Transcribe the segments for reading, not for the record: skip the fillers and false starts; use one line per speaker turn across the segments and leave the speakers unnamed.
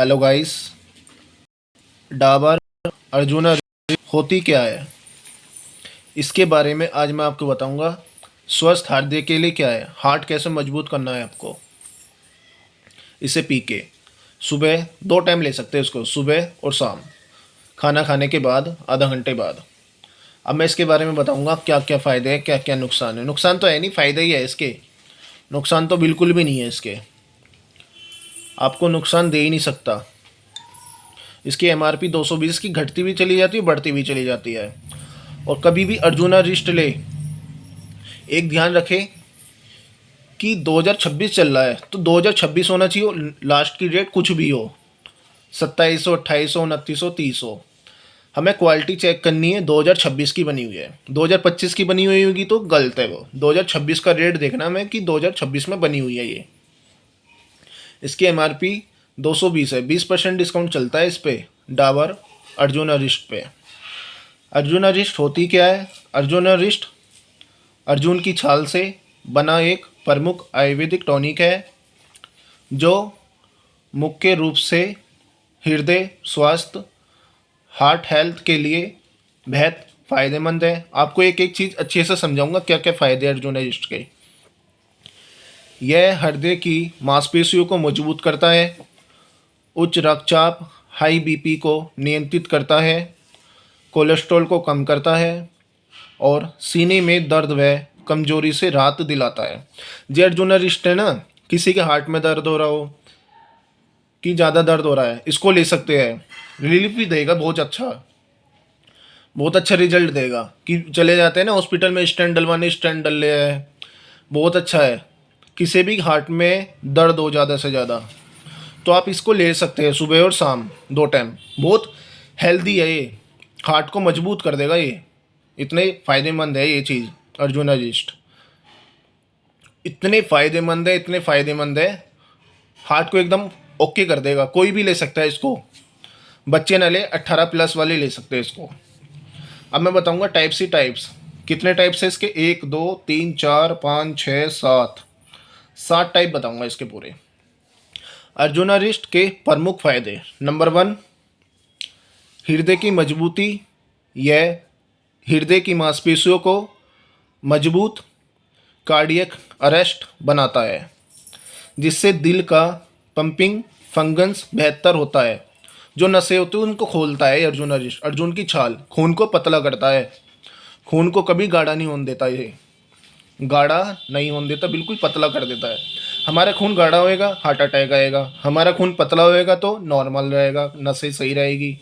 Hello guys. Dabur arjuna होती क्या है, इसके बारे में आज मैं आपको बताऊंगा। स्वस्थ हृदय के लिए क्या है, हार्ट कैसे मजबूत करना है आपको। इसे पी के सुबह 2 टाइम ले सकते हैं इसको, सुबह और शाम, खाना खाने के बाद आधा घंटे बाद। अब मैं इसके बारे में बताऊंगा क्या क्या फ़ायदे हैं, क्या क्या नुकसान है। नुकसान तो है नहीं, फ़ायदे ही है इसके। नुकसान तो बिल्कुल भी नहीं है इसके, आपको नुकसान दे ही नहीं सकता। इसकी एमआरपी 220 की घटती भी चली जाती है, बढ़ती भी चली जाती है। और कभी भी अर्जुना रिस्ट ले, एक ध्यान रखें कि 2026 चल रहा है तो 2026 होना चाहिए, लास्ट की डेट कुछ भी हो, 2700, 2800, 2900, 30 हो। हमें क्वालिटी चेक करनी है, 2026 की बनी हुई है। 2025 की बनी हुई होगी तो गलत है वो। 2026 का रेट देखना हमें कि 2026 में बनी हुई है ये। इसकी एमआरपी 220 है, 20% डिस्काउंट चलता है इस पे, डाबर अर्जुना रिस्ट पे। अर्जुना रिस्ट होती क्या है? अर्जुना रिस्ट अर्जुन की छाल से बना एक प्रमुख आयुर्वेदिक टॉनिक है जो मुख्य रूप से हृदय स्वास्थ्य, हार्ट हेल्थ के लिए बेहद फ़ायदेमंद है। आपको एक एक चीज़ अच्छे से समझाऊंगा क्या क्या फ़ायदे हैं अर्जुना रिस्ट के। यह हृदय की मांसपेशियों को मजबूत करता है, उच्च रक्तचाप हाई बीपी को नियंत्रित करता है, कोलेस्ट्रॉल को कम करता है और सीने में दर्द व कमजोरी से राहत दिलाता है। जे अर्जुना रिस्ट है ना, किसी के हार्ट में दर्द हो रहा हो कि ज़्यादा दर्द हो रहा है, इसको ले सकते हैं। रिलीफ भी देगा, बहुत अच्छा रिजल्ट देगा। कि चले जाते हैं ना हॉस्पिटल में स्टेंट डलवाने, स्टेंट डल लिया है, बहुत अच्छा है। किसी भी हार्ट में दर्द हो ज़्यादा से ज़्यादा तो आप इसको ले सकते हैं सुबह और शाम 2 टाइम। बहुत हेल्दी है ये, हार्ट को मजबूत कर देगा ये। इतने फ़ायदेमंद है ये चीज़ अर्जुना रिस्ट, इतने फ़ायदेमंद है, इतने फ़ायदेमंद है, हार्ट को एकदम ओके कर देगा। कोई भी ले सकता है इसको, बच्चे ना ले, 18+ वाले ले सकते हैं इसको। अब मैं बताऊंगा टाइप्स ही टाइप्स। कितने टाइप्स है इसके? 1 2 3 4 5 6 7, 7 टाइप बताऊंगा इसके पूरे। अर्जुना रिस्ट के प्रमुख फायदे। नंबर 1, हृदय की मजबूती। यह हृदय की मांसपेशियों को मजबूत, कार्डियक अरेस्ट बनाता है जिससे दिल का पंपिंग फंक्शंस बेहतर होता है। जो नसें होती हैं उनको खोलता है अर्जुना रिस्ट। अर्जुन की छाल खून को पतला करता है, खून को कभी गाढ़ा नहीं होने देता, ये गाढ़ा नहीं होने देता, बिल्कुल पतला कर देता है। हमारा खून गाढ़ा होएगा हार्ट अटैक आएगा, हमारा खून पतला होएगा तो नॉर्मल रहेगा, नसें सही रहेगी।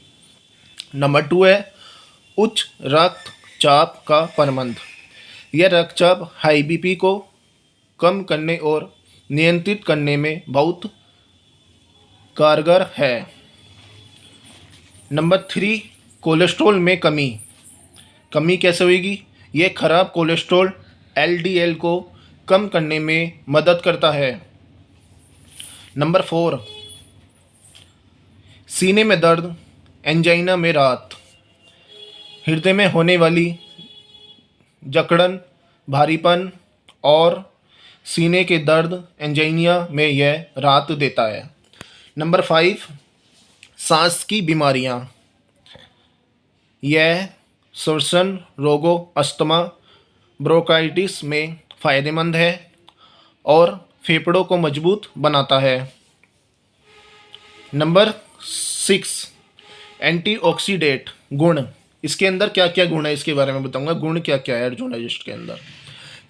नंबर 2 है उच्च रक्तचाप का प्रबंध। यह रक्तचाप हाई बीपी को कम करने और नियंत्रित करने में बहुत कारगर है। नंबर 3, कोलेस्ट्रॉल में कमी। कमी कैसे होगी? ये खराब कोलेस्ट्रॉल एलडीएल को कम करने में मदद करता है। नंबर 4, सीने में दर्द, एंजाइना में राहत। हृदय में होने वाली जकड़न, भारीपन और सीने के दर्द, एंजाइना में यह राहत देता है। नंबर 5, सांस की बीमारियां। यह श्वसन रोगों, अस्थमा, ब्रोंकाइटिस में फ़ायदेमंद है और फेफड़ों को मजबूत बनाता है। नंबर 6, एंटीऑक्सीडेंट गुण। इसके अंदर क्या क्या गुण है इसके बारे में बताऊंगा। गुण क्या क्या है अर्जुना रिस्ट के अंदर?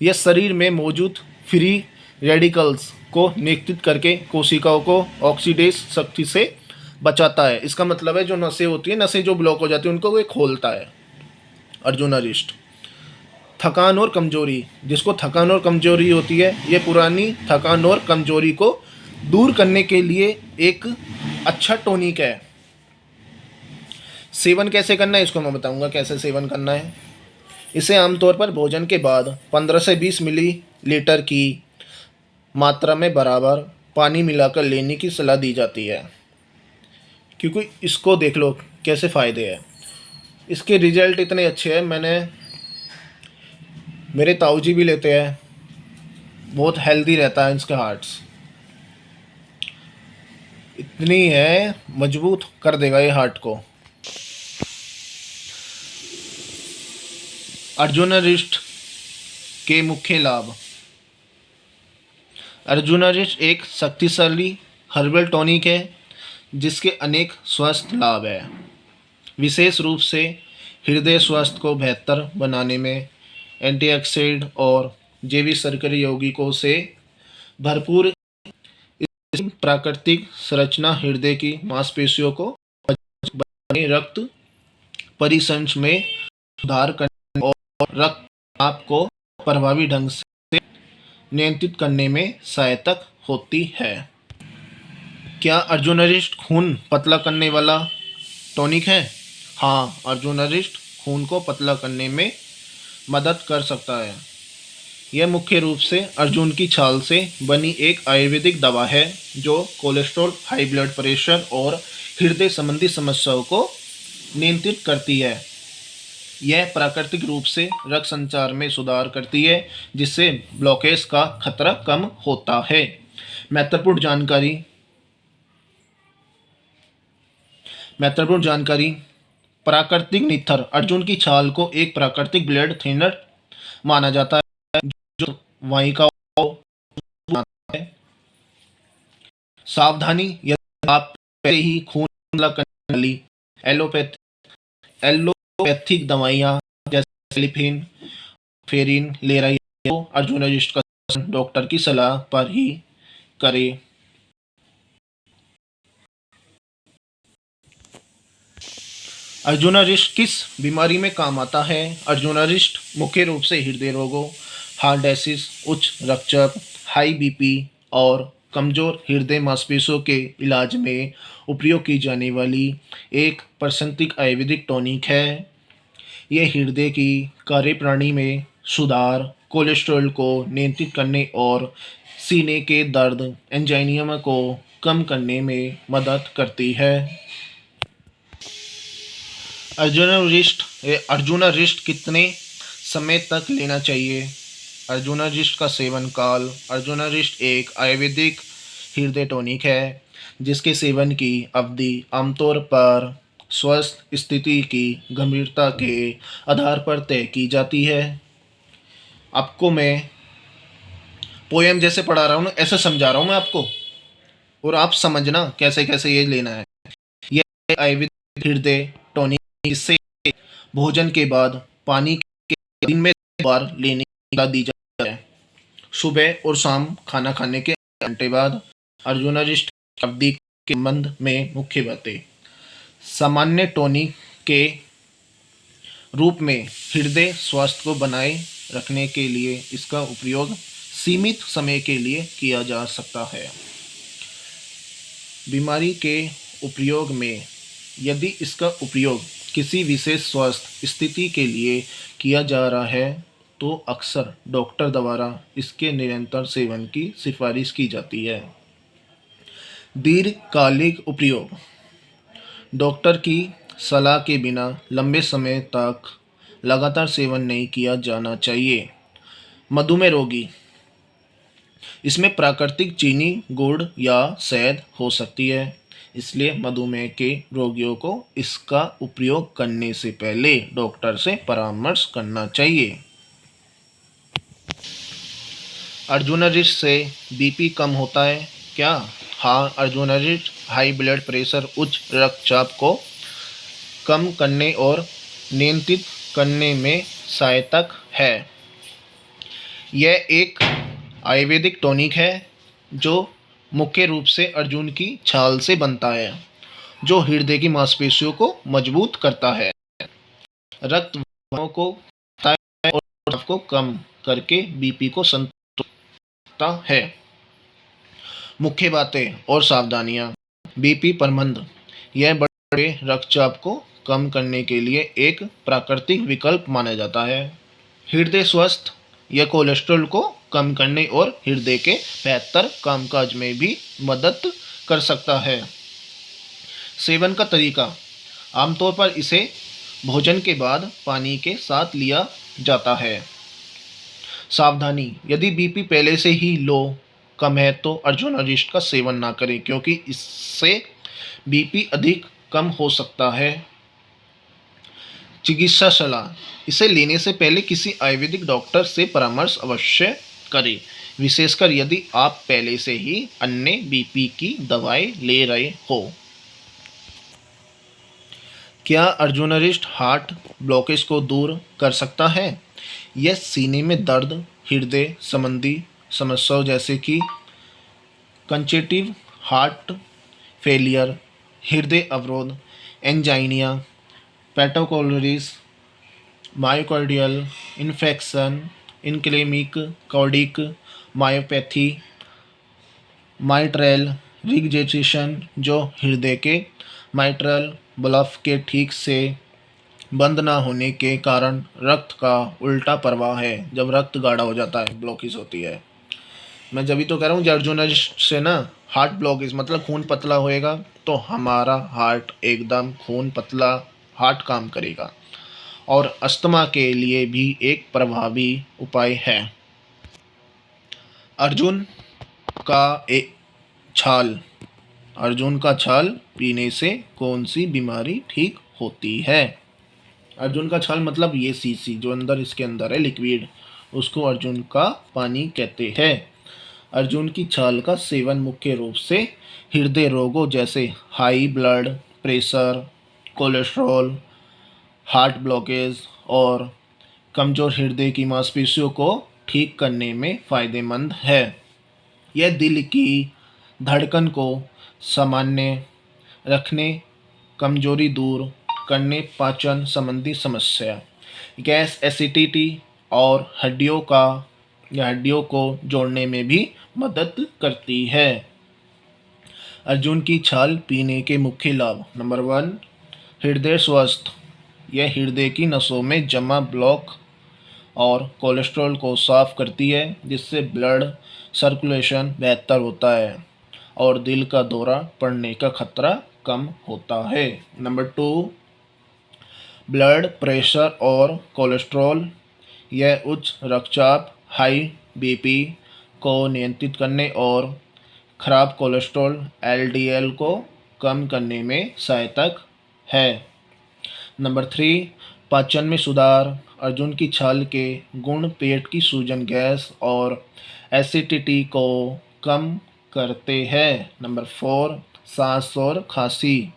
यह शरीर में मौजूद फ्री रेडिकल्स को नियंत्रित करके कोशिकाओं को ऑक्सीडेज शक्ति से बचाता है। इसका मतलब है जो नसें होती है, नसें जो ब्लॉक हो जाती है उनको वो खोलता है अर्जुना रिस्ट। थकान और कमजोरी, जिसको थकान और कमजोरी होती है, ये पुरानी थकान और कमजोरी को दूर करने के लिए एक अच्छा टॉनिक है। सेवन कैसे करना है इसको मैं बताऊंगा, कैसे सेवन करना है। इसे आमतौर पर भोजन के बाद 15 से 20 मिलीलीटर की मात्रा में बराबर पानी मिलाकर लेने की सलाह दी जाती है, क्योंकि इसको देख लो कैसे फ़ायदे हैं। इसके रिजल्ट इतने अच्छे हैं, मेरे ताऊजी भी लेते हैं, बहुत हेल्दी रहता है इसके हार्ट्स। इतनी है, मजबूत कर देगा ये हार्ट को। अर्जुनरिस्ट के मुख्य लाभ। अर्जुनरिस्ट एक शक्तिशाली हर्बल टॉनिक है जिसके अनेक स्वास्थ्य लाभ है। विशेष रूप से हृदय स्वास्थ्य को बेहतर बनाने में एंटीऑक्सीडेंट और जैविक सरकरी यौगिकों से भरपूर प्राकृतिक संरचना हृदय की मांसपेशियों को बनाने, रक्त परिसंचरण में सुधार करने और रक्तचाप को प्रभावी ढंग से नियंत्रित करने में सहायक होती है। क्या अर्जुनरिस्ट खून पतला करने वाला टॉनिक है? हाँ, अर्जुनरिस्ट खून को पतला करने में मदद कर सकता है। यह मुख्य रूप से अर्जुन की छाल से बनी एक आयुर्वेदिक दवा है जो कोलेस्ट्रॉल, हाई ब्लड प्रेशर और हृदय संबंधी समस्याओं को नियंत्रित करती है। यह प्राकृतिक रूप से रक्त संचार में सुधार करती है जिससे ब्लॉकेज का खतरा कम होता है। महत्वपूर्ण जानकारी। प्राकृतिक निथर। अर्जुन की छाल को एक प्राकृतिक ब्लड थिनर माना जाता है जो वाहिका है। सावधानी, यदि आप पहले ही खून पतला करने वाली एलोपैथिक दवाइयाँ जैसे सेलिफिन, फेरिन ले रही है तो अर्जुनरिस्ट का सेवन डॉक्टर की सलाह पर ही करें। अर्जुनरिस्ट किस बीमारी में काम आता है? अर्जुनरिस्ट मुख्य रूप से हृदय रोगों, हार्ट डिसीज, उच्च रक्तचाप, हाई बीपी और कमजोर हृदय मांसपेशियों के इलाज में उपयोग की जाने वाली एक प्राकृतिक आयुर्वेदिक टॉनिक है। यह हृदय की कार्यप्रणाली में सुधार, कोलेस्ट्रॉल को नियंत्रित करने और सीने के दर्द, एंजाइना को कम करने में मदद करती है। अर्जुनरिस्ट कितने समय तक लेना चाहिए? अर्जुनरिस्ट का सेवन काल। अर्जुनरिस्ट एक आयुर्वेदिक हृदय टॉनिक है जिसके सेवन की अवधि आमतौर पर स्वास्थ्य स्थिति की गंभीरता के आधार पर तय की जाती है। आपको मैं पोएम जैसे पढ़ा रहा हूँ, ऐसे समझा रहा हूँ मैं आपको, और आप समझना कैसे कैसे ये लेना है। यह आयुर्वेदिक हृदय टॉनिक इससे भोजन के बाद पानी के दिन में 2 बार लेने की सलाह दी जाती है, सुबह और शाम खाना खाने के घंटे बाद। अर्जुनरिस्ट अवधि के संबंध में मुख्य बातें। सामान्य टॉनिक के रूप में हृदय स्वास्थ्य को बनाए रखने के लिए इसका उपयोग सीमित समय के लिए किया जा सकता है। बीमारी के उपयोग में यदि इसका उपयोग किसी विशेष स्वास्थ्य स्थिति के लिए किया जा रहा है तो अक्सर डॉक्टर द्वारा इसके निरंतर सेवन की सिफारिश की जाती है। दीर्घकालिक उपयोग। डॉक्टर की सलाह के बिना लंबे समय तक लगातार सेवन नहीं किया जाना चाहिए। मधुमेह रोगी। इसमें प्राकृतिक चीनी, गुड़ या शहद हो सकती है, इसलिए मधुमेह के रोगियों को इसका उपयोग करने से पहले डॉक्टर से परामर्श करना चाहिए। अर्जुनरिस्ट से बीपी कम होता है क्या? हाँ, अर्जुनरिस्ट हाई ब्लड प्रेशर, उच्च रक्तचाप को कम करने और नियंत्रित करने में सहायक है। यह एक आयुर्वेदिक टॉनिक है जो मुख्य रूप से अर्जुन की छाल से बनता है, जो हृदय की मांसपेशियों को मजबूत करता है, रक्त प्रवाह को बढ़ाता है और तनाव को कम करके बीपी को संतुलित रखता है। मुख्य बातें और सावधानियां। बीपी प्रबंधन। यह बड़े रक्तचाप को कम करने के लिए एक प्राकृतिक विकल्प माना जाता है। हृदय स्वास्थ्य। यह कोलेस्ट्रॉल को कम करने और हृदय के बेहतर कामकाज में भी मदद कर सकता है। सेवन का तरीका। आमतौर पर इसे भोजन के बाद पानी के साथ लिया जाता है। सावधानी। यदि बीपी पहले से ही लो कम है तो अर्जुनारिष्ट का सेवन ना करें, क्योंकि इससे बीपी अधिक कम हो सकता है। चिकित्सा सलाह: इसे लेने से पहले किसी आयुर्वेदिक डॉक्टर से परामर्श अवश्य करें, विशेषकर यदि आप पहले से ही अन्य बीपी की दवाएं ले रहे हो। क्या अर्जुनारिष्ट हार्ट ब्लॉकेज को दूर कर सकता है? यह सीने में दर्द, हृदय संबंधी समस्याओं जैसे कि कंजेस्टिव हार्ट फेलियर, हृदय अवरोध, एंजाइना, पेटोकोलोरिस, मायोकार्डियल इन्फेक्शन, इनक्लेमिक कार्डिक मायोपैथी, माइट्रल रिगेजिटेशन जो हृदय के माइट्रल ब्लफ के ठीक से बंद ना होने के कारण रक्त का उल्टा प्रवाह है, जब रक्त गाढ़ा हो जाता है, ब्लॉकेज होती है। मैं जब भी तो कह रहा हूँ कि अर्जुनारिष्ट से ना हार्ट ब्लॉकेज मतलब खून पतला होएगा तो हमारा हार्ट एकदम खून पतला हार्ट काम करेगा। और अस्थमा के लिए भी एक प्रभावी उपाय है। अर्जुन का एक छाल अर्जुन का छाल पीने से कौन सी बीमारी ठीक होती है? अर्जुन का छाल मतलब ये सीसी जो अंदर इसके अंदर है लिक्विड, उसको अर्जुन का पानी कहते हैं। अर्जुन की छाल का सेवन मुख्य रूप से हृदय रोगों जैसे high blood pressure, cholesterol, heart blockage और कमज़ोर हृदय की मांसपेशियों को ठीक करने में फ़ायदेमंद है। यह दिल की धड़कन को सामान्य रखने, कमजोरी दूर करने, पाचन संबंधी समस्या, गैस एसिडिटी और हड्डियों को जोड़ने में भी मदद करती है। अर्जुन की छाल पीने के मुख्य लाभ: नंबर 1, हृदय स्वस्थ। यह हृदय की नसों में जमा ब्लॉक और कोलेस्ट्रॉल को साफ करती है, जिससे ब्लड सर्कुलेशन बेहतर होता है और दिल का दौरा पड़ने का खतरा कम होता है। नंबर 2, ब्लड प्रेशर और कोलेस्ट्रॉल। यह उच्च रक्तचाप हाई बीपी को नियंत्रित करने और खराब कोलेस्ट्रॉल एलडीएल को कम करने में सहायक है। नंबर 3, पाचन में सुधार। अर्जुन की छाल के गुण पेट की सूजन, गैस और एसिडिटी को कम करते हैं। नंबर 4, सांस और खांसी।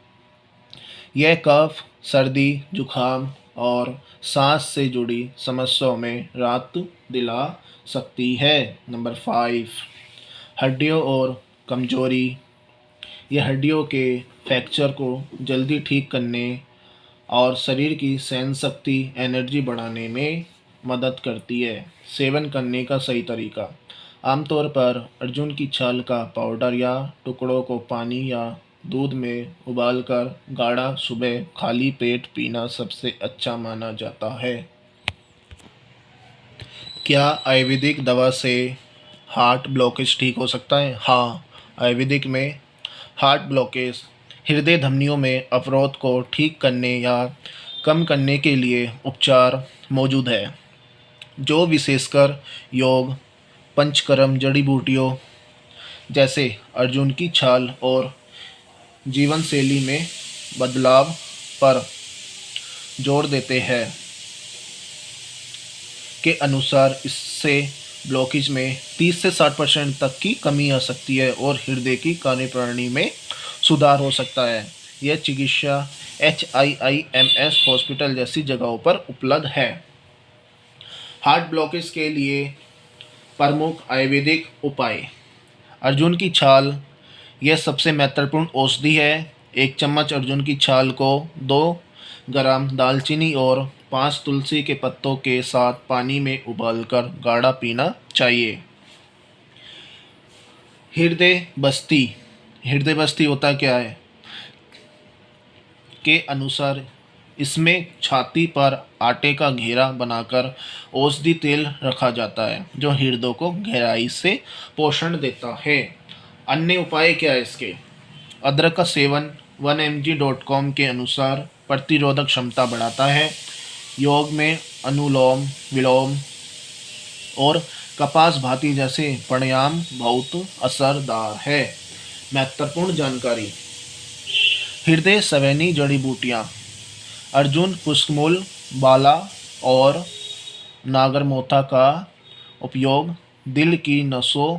यह कफ, सर्दी, जुखाम और सांस से जुड़ी समस्याओं में राहत दिला सकती है। नंबर 5, हड्डियों और कमजोरी। यह हड्डियों के फ्रैक्चर को जल्दी ठीक करने और शरीर की सहन शक्ति एनर्जी बढ़ाने में मदद करती है। सेवन करने का सही तरीका: आमतौर पर अर्जुन की छाल का पाउडर या टुकड़ों को पानी या दूध में उबालकर गाढ़ा सुबह खाली पेट पीना सबसे अच्छा माना जाता है। क्या आयुर्वेदिक दवा से हार्ट ब्लॉकेज ठीक हो सकता है? हाँ, आयुर्वेदिक में हार्ट ब्लॉकेज, हृदय धमनियों में अवरोध को ठीक करने या कम करने के लिए उपचार मौजूद है, जो विशेषकर योग, पंचकर्म, जड़ी बूटियों जैसे अर्जुन की छाल और जीवन शैली में बदलाव पर जोर देते हैं। के अनुसार इससे ब्लॉकेज में 30 से 60% तक की कमी आ सकती है और हृदय की कार्यप्रणाली में सुधार हो सकता है। यह चिकित्सा HIIMS हॉस्पिटल जैसी जगहों पर उपलब्ध है। हार्ट ब्लॉकेज के लिए प्रमुख आयुर्वेदिक उपाय: अर्जुन की छाल, यह सबसे महत्वपूर्ण औषधि है। 1 चम्मच अर्जुन की छाल को 2 ग्राम दालचीनी और 5 तुलसी के पत्तों के साथ पानी में उबालकर गाढ़ा पीना चाहिए। हृदय बस्ती होता क्या है? के अनुसार इसमें छाती पर आटे का घेरा बनाकर औषधि तेल रखा जाता है, जो हृदय को गहराई से पोषण देता है। अन्य उपाय क्या है इसके? अदरक का सेवन 1mg.com के अनुसार प्रतिरोधक क्षमता बढ़ाता है। योग में अनुलोम विलोम और कपास भाती जैसे प्राणायाम बहुत असरदार है। महत्वपूर्ण जानकारी। हृदय संवेदी जड़ी बूटियाँ। अर्जुन पुष्पमूल, बाला और नागरमोथा का उपयोग दिल की नसों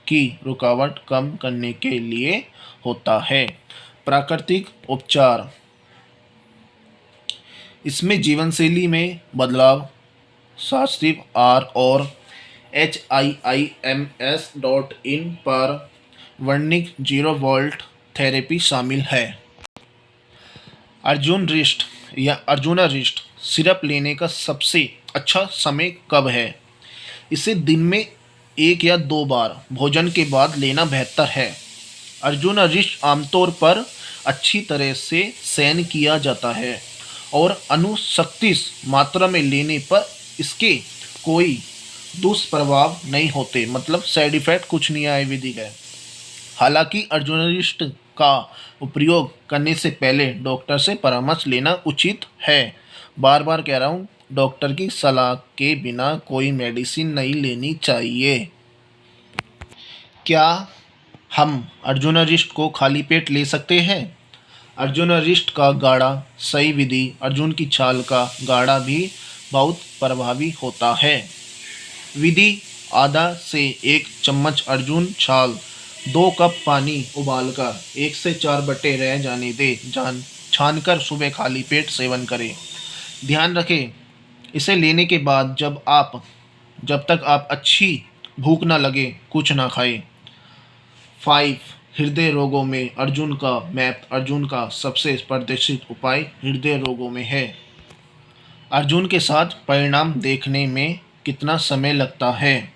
की रुकावट कम करने के लिए होता है। प्राकृतिक उपचार। इसमें जीवनशैली में बदलाव, शास्त्रीय आर और HIIMS.in पर वर्णिक 0 वोल्ट थेरेपी शामिल है। अर्जुन रिस्ट या अर्जुना रिस्ट सिरप लेने का सबसे अच्छा समय कब है? इसे दिन में 1 या 2 बार भोजन के बाद लेना बेहतर है। अर्जुना रिस्ट आमतौर पर अच्छी तरह से सेवन किया जाता है और अनुशक्तिश मात्रा में लेने पर इसके कोई दुष्प्रभाव नहीं होते, मतलब साइड इफेक्ट कुछ नहीं आयुर्वेदिक है। हालांकि अर्जुनिस्ट का उपयोग करने से पहले डॉक्टर से परामर्श लेना उचित है। बार बार कह रहा हूँ, डॉक्टर की सलाह के बिना कोई मेडिसिन नहीं लेनी चाहिए। क्या हम अर्जुनिस्ट को खाली पेट ले सकते हैं? अर्जुनिस्ट का गाढ़ा सही विधि। अर्जुन की छाल का गाढ़ा भी बहुत प्रभावी होता है। विधि: आधा से 1 चम्मच अर्जुन छाल 2 कप पानी उबालकर 1 से 4 बटे रह जाने दे, छानकर सुबह खाली पेट सेवन करें। ध्यान रखें, इसे लेने के बाद जब तक आप अच्छी भूख ना लगे कुछ ना खाएं। 5. हृदय रोगों में अर्जुन का मैप। अर्जुन का सबसे प्रदर्शित उपाय हृदय रोगों में है। अर्जुन के साथ परिणाम देखने में कितना समय लगता है?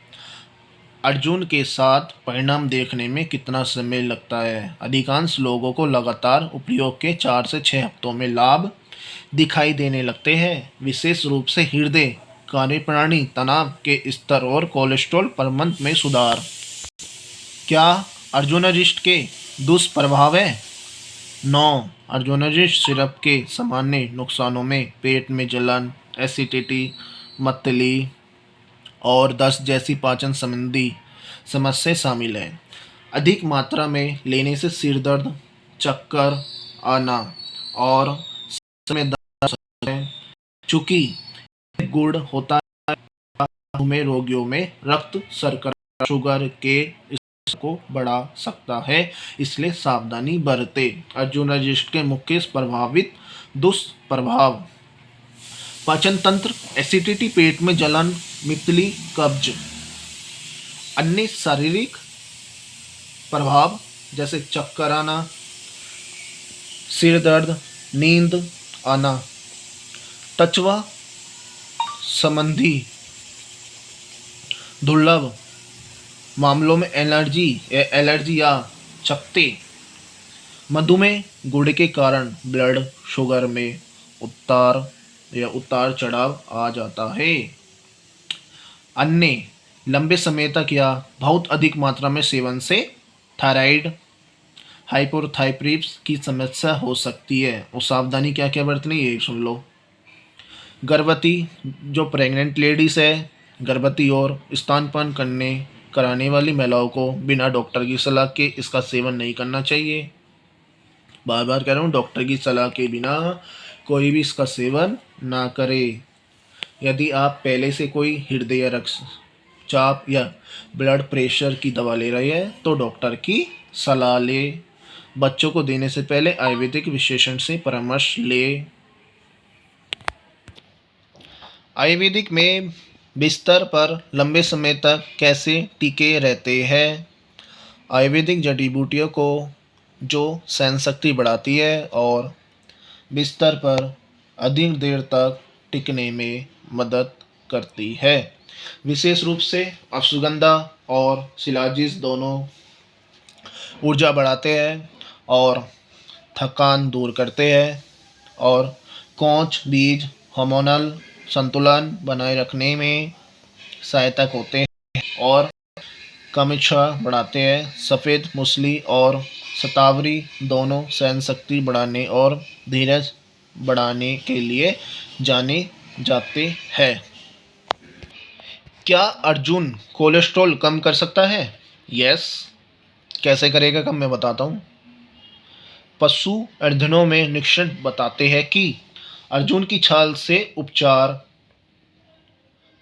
अर्जुन के साथ परिणाम देखने में कितना समय लगता है? अधिकांश लोगों को लगातार उपयोग के 4 से 6 हफ्तों में लाभ दिखाई देने लगते हैं, विशेष रूप से हृदय कार्यप्रणाली, तनाव के स्तर और कोलेस्ट्रॉल प्रबंधन में सुधार। क्या अर्जुनिस्ट के दुष्प्रभाव है? 9. अर्जुनिस्ट सिरप के सामान्य नुकसानों में पेट में जलन, एसिडिटी, मतली और दस्त जैसी पाचन संबंधी समस्या शामिल है। अधिक मात्रा में लेने से सिर दर्द, चक्कर आना और सिर में दर्द हो सकता है। चूंकि गुड़ होता है में रोगियों में रक्त शर्करा शुगर के स्तर को बढ़ा सकता है, इसलिए सावधानी बरते। अर्जुनिस्ट के मुख्य प्रभावित दुष्प्रभाव: पाचन तंत्र, एसिडिटी, पेट में जलन, मितली, कब्ज। अन्य शारीरिक प्रभाव जैसे चक्कर आना, सिर दर्द, नींद आना। त्वचा संबंधी दुर्लभ मामलों में एलर्जी या चकत्ते। मधुमेह, गुड़ के कारण ब्लड शुगर में उतार चढ़ाव आ जाता है। अन्य लंबे समय तक या बहुत अधिक मात्रा में सेवन से थायराइड, हाइपोथायराइडिज्म की समस्या हो सकती है। और सावधानी क्या क्या बरतनी है ये सुन लो। गर्भवती जो प्रेग्नेंट लेडीज़ है, गर्भवती और स्तनपान कराने वाली महिलाओं को बिना डॉक्टर की सलाह के इसका सेवन नहीं करना चाहिए। बार बार कह रहा हूँ, डॉक्टर की सलाह के बिना कोई भी इसका सेवन ना करे। यदि आप पहले से कोई हृदय रक्तचाप या ब्लड प्रेशर की दवा ले रहे हैं तो डॉक्टर की सलाह ले। बच्चों को देने से पहले आयुर्वेदिक विशेषज्ञ से परामर्श ले। आयुर्वेदिक में बिस्तर पर लंबे समय तक कैसे टिके रहते हैं? आयुर्वेदिक जड़ी बूटियों को जो सहन शक्ति बढ़ाती है और बिस्तर पर अधिक देर तक टिकने में मदद करती है। विशेष रूप से अश्वगंधा और शिलाजीत दोनों ऊर्जा बढ़ाते हैं और थकान दूर करते हैं और कोंच बीज हार्मोनल संतुलन बनाए रखने में सहायक होते हैं और कमिच्छा बढ़ाते हैं। सफ़ेद मूसली और शतावरी दोनों सहन शक्ति बढ़ाने और धीरज बढ़ाने के लिए जाने जाते हैं। क्या अर्जुन कोलेस्ट्रॉल कम कर सकता है? यस। कैसे करेगा कम, मैं बताता हूँ। पशु अध्ययनों में निष्कर्ष बताते हैं कि अर्जुन की छाल से उपचार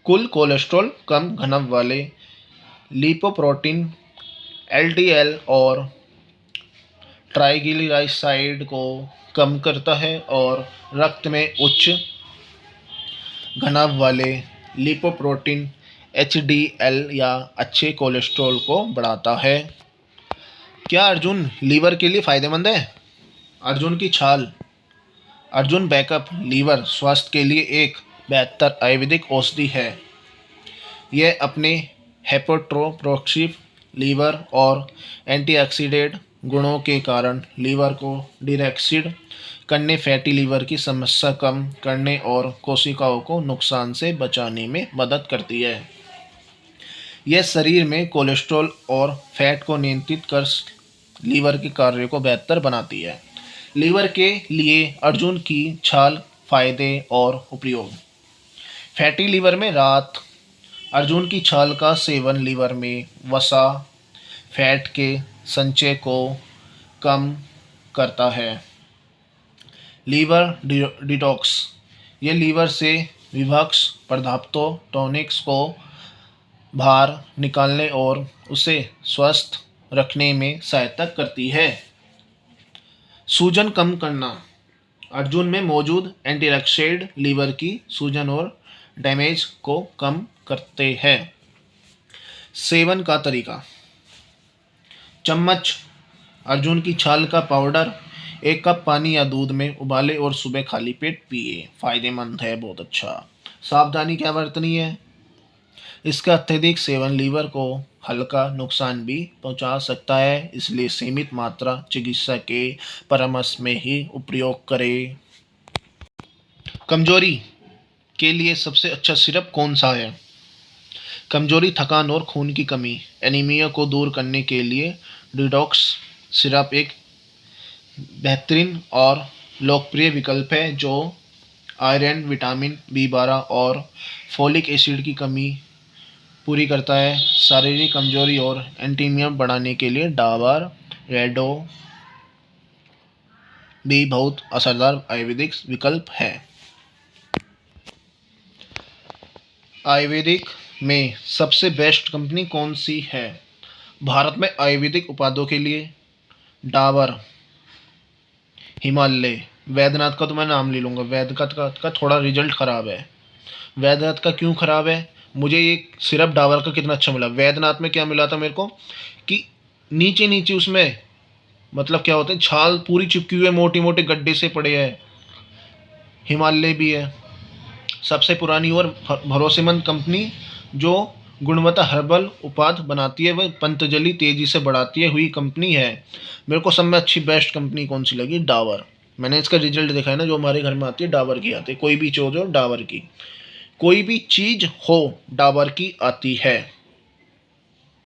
कुल कोलेस्ट्रॉल कम घनत्व वाले लिपोप्रोटीन एलडीएल और ट्राइग्लिसराइड को कम करता है और रक्त में उच्च घनत्व वाले लिपोप्रोटीन एचडीएल या अच्छे कोलेस्ट्रॉल को बढ़ाता है। क्या अर्जुन लीवर के लिए फायदेमंद है? अर्जुन की छाल अर्जुन बैकअप लीवर स्वास्थ्य के लिए एक बेहतर आयुर्वेदिक औषधि है। यह अपने हेपेटोप्रोक्सिव लीवर और एंटीऑक्सीडेंट गुणों के कारण लीवर को डिटॉक्सिफाइड करने, फैटी लीवर की समस्या कम करने और कोशिकाओं को नुकसान से बचाने में मदद करती है। यह शरीर में कोलेस्ट्रॉल और फैट को नियंत्रित कर लीवर के कार्य को बेहतर बनाती है। लीवर के लिए अर्जुन की छाल फायदे और उपयोग। फैटी लीवर में राहत। अर्जुन की छाल का सेवन लीवर में वसा फैट के संचय को कम करता है। Liver detox. यह लीवर से विभक्त पदार्थों टॉनिक्स को बाहर निकालने और उसे स्वस्थ रखने में सहायता करती है। सूजन कम करना। अर्जुन में मौजूद एंटीऑक्सीडेंट लीवर की सूजन और डैमेज को कम करते हैं। सेवन का तरीका। चम्मच अर्जुन की छाल का पाउडर 1 कप पानी या दूध में उबाले और सुबह खाली पेट पिए। फायदेमंद है, बहुत अच्छा। सावधानी क्या बरतनी है? इसका अत्यधिक सेवन लीवर को हल्का नुकसान भी पहुंचा सकता है, इसलिए सीमित मात्रा चिकित्सा के परामर्श में ही उपयोग करें। कमजोरी के लिए सबसे अच्छा सिरप कौन सा है? कमजोरी, थकान और खून की कमी, एनीमिया को दूर करने के लिए डिटॉक्स सिरप एक बेहतरीन और लोकप्रिय विकल्प है जो आयरन, विटामिन B12 और फोलिक एसिड की कमी पूरी करता है। शारीरिक कमजोरी और एनीमिया बढ़ाने के लिए डाबर रेडो भी बहुत असरदार आयुर्वेदिक विकल्प है। आयुर्वेदिक में सबसे बेस्ट कंपनी कौन सी है? भारत में आयुर्वेदिक उत्पादों के लिए डाबर, हिमालय, वैद्यनाथ का तो मैं नाम ले लूँगा। वैद्यनाथ का थोड़ा रिजल्ट ख़राब है। वैद्यनाथ का क्यों ख़राब है? मुझे ये सिरप डाबर का कितना अच्छा मिला। वैद्यनाथ में क्या मिला था मेरे को कि नीचे नीचे उसमें मतलब क्या होता है, छाल पूरी चिपकी हुई है, मोटे मोटे गड्ढे से पड़े हैं। हिमालय भी है, सबसे पुरानी और भरोसेमंद कंपनी जो गुणवत्ता हर्बल उत्पाद बनाती है, वह पतंजलि तेजी से बढ़ाती है हुई कंपनी है। मेरे को सब में अच्छी बेस्ट कंपनी कौन सी लगी? डाबर। मैंने इसका रिजल्ट देखा है ना, जो हमारे घर में आती है डाबर की आती है। कोई भी चीज़ हो डाबर की, कोई भी चीज़ हो डाबर की आती है।